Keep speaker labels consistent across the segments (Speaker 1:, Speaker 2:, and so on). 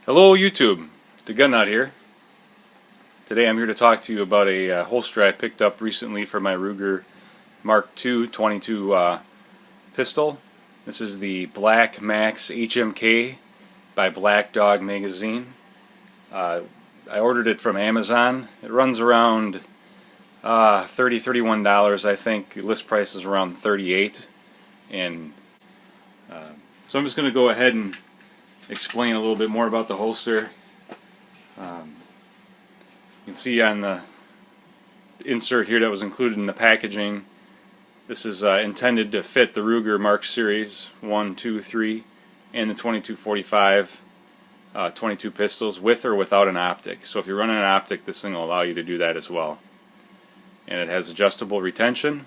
Speaker 1: Hello YouTube, the Gun Nut here. Today I'm here to talk to you about a holster I picked up recently for my Ruger MKII 22 pistol. This is the Black Max HMK by Black Dog Magaazine. I ordered it from Amazon. It runs around $31 I think. The list price is around $38, and so I'm just going to go ahead and explain a little bit more about the holster. You can see on the insert here that was included in the packaging, this is intended to fit the Ruger Mark Series 1, 2, 3 and the 2245 22 pistols with or without an optic. So if you're running an optic, this thing will allow you to do that as well. And it has adjustable retention,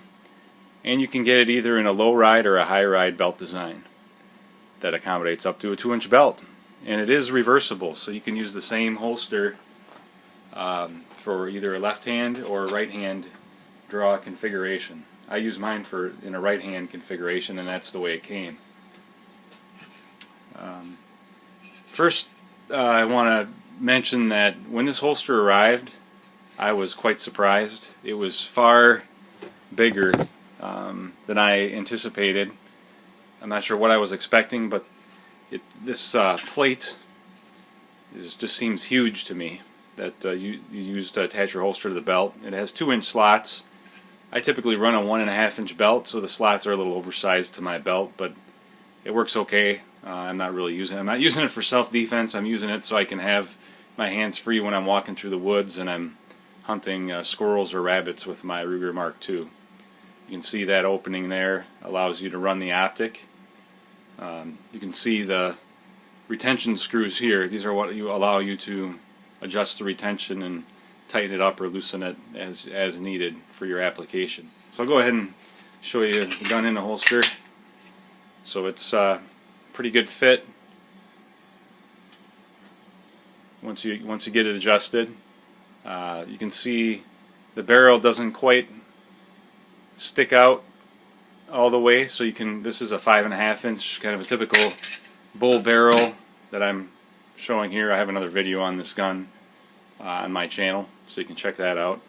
Speaker 1: and you can get it either in a low ride or a high ride belt design that accommodates up to a 2-inch belt. And it is reversible, so you can use the same holster for either a left hand or a right hand draw configuration. I use mine in a right hand configuration, and that's the way it came. First, I want to mention that when this holster arrived, I was quite surprised. It was far bigger than I anticipated. I'm not sure what I was expecting, but this plate just seems huge to me, that you use to attach your holster to the belt. It has 2-inch slots. I typically run a 1.5-inch belt, so the slots are a little oversized to my belt, but it works okay. I'm not using it for self-defense. I'm using it so I can have my hands free when I'm walking through the woods and I'm hunting squirrels or rabbits with my Ruger MKII. You can see that opening there allows you to run the optic. You can see the retention screws here. These are what allow you to adjust the retention and tighten it up or loosen it as needed for your application. So I'll go ahead and show you the gun in the holster. So it's pretty good fit once you get it adjusted. You can see the barrel doesn't quite stick out all the way, so this is a 5.5-inch, kind of a typical bull barrel that I'm showing here. I have another video on this gun on my channel, so you can check that out.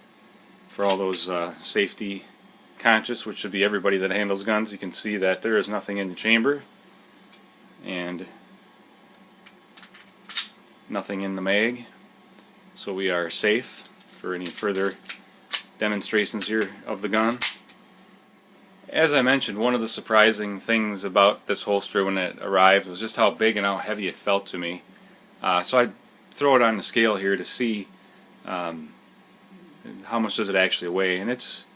Speaker 1: For all those safety conscious, which should be everybody that handles guns, you can see that there is nothing in the chamber and nothing in the mag, so we are safe for any further demonstrations here of the gun. As I mentioned, one of the surprising things about this holster when it arrived was just how big and how heavy it felt to me. So I throw it on the scale here to see how much does it actually weigh, and it's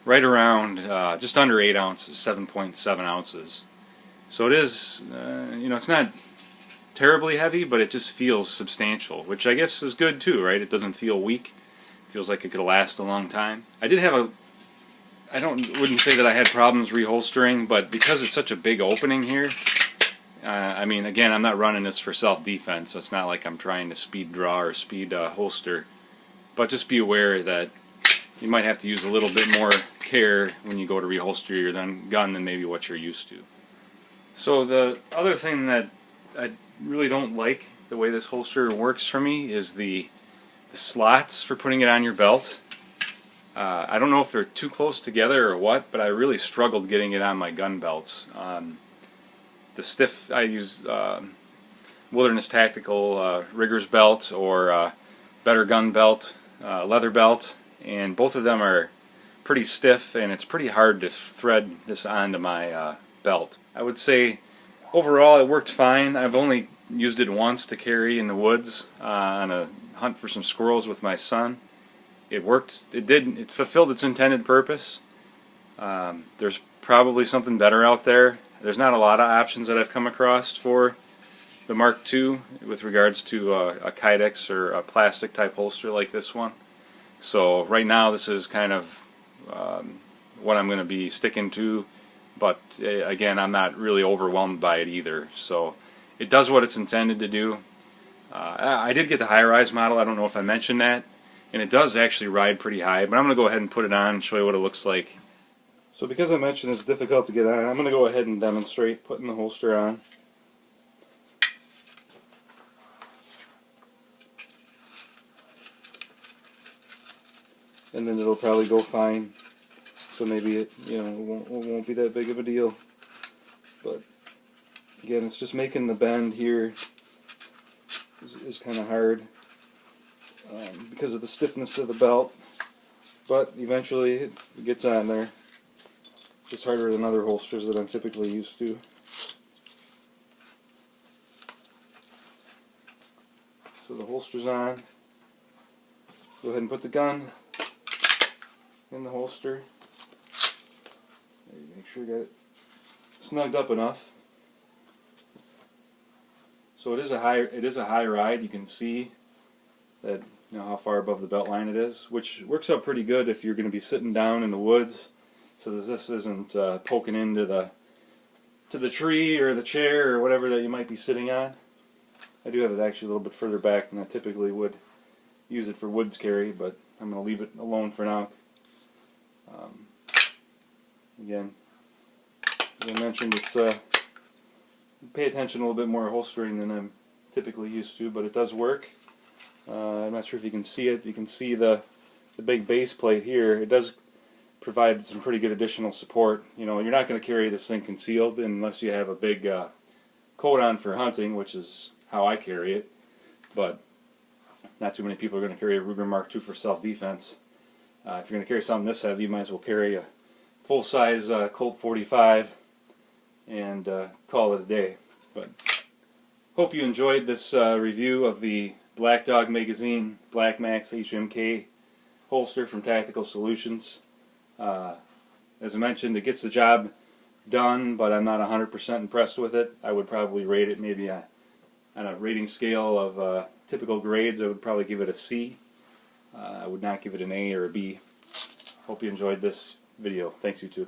Speaker 1: right around just under 8 ounces, 7.7 ounces. So it is, it's not terribly heavy, but it just feels substantial, which I guess is good too, right? It doesn't feel weak. It feels like it could last a long time. I wouldn't say that I had problems reholstering, but because it's such a big opening here, I mean, again, I'm not running this for self-defense, so it's not like I'm trying to speed draw or speed holster, but just be aware that you might have to use a little bit more care when you go to reholster your gun than maybe what you're used to. So the other thing that I really don't like the way this holster works for me is the slots for putting it on your belt. I don't know if they're too close together or what, but I really struggled getting it on my gun belts. I use Wilderness Tactical Riggers belt or Better Gun belt, leather belt, and both of them are pretty stiff, and it's pretty hard to thread this onto my belt. I would say overall it worked fine. I've only used it once to carry in the woods on a hunt for some squirrels with my son. It worked. It fulfilled its intended purpose. There's probably something better out there. There's not a lot of options that I've come across for the Mark II with regards to a Kydex or a plastic type holster like this one. So right now this is kind of what I'm going to be sticking to, but again, I'm not really overwhelmed by it either. So it does what it's intended to do. I did get the high-rise model. I don't know if I mentioned that. And it does actually ride pretty high, but I'm going to go ahead and put it on and show you what it looks like. So because I mentioned it's difficult to get on, I'm going to go ahead and demonstrate putting the holster on.
Speaker 2: and then it'll probably go fine. So maybe it, you know, it won't be that big of a deal. But again, it's just making the bend here is kind of hard because of the stiffness of the belt. But eventually it gets on there. Just harder than other holsters that I'm typically used to. So the holster's on. Go ahead and put the gun in the holster. Make sure you got it snugged up enough. So it is a high ride. You can see that, you know, how far above the belt line it is, which works out pretty good if you're going to be sitting down in the woods, so that this isn't poking into the tree or the chair or whatever that you might be sitting on. I do have it actually a little bit further back than I typically would use it for woods carry, but I'm going to leave it alone for now. Again, as I mentioned, it's pay attention a little bit more holstering than I'm typically used to, but it does work. I'm not sure if you can see it. You can see the big base plate here. It does provide some pretty good additional support. You know, you're not going to carry this thing concealed unless you have a big coat on for hunting, which is how I carry it. But not too many people are going to carry a Ruger MKII for self-defense. If you're going to carry something this heavy, you might as well carry a full-size Colt 45 and call it a day. But hope you enjoyed this review of the Black Dog Magaazine Black Max HMK holster from Tactical Solutions. As I mentioned, it gets the job done, but I'm not 100% impressed with it. I would probably rate it maybe on a rating scale of typical grades. I would probably give it a C. I would not give it an A or a B. Hope you enjoyed this video. Thanks, YouTube.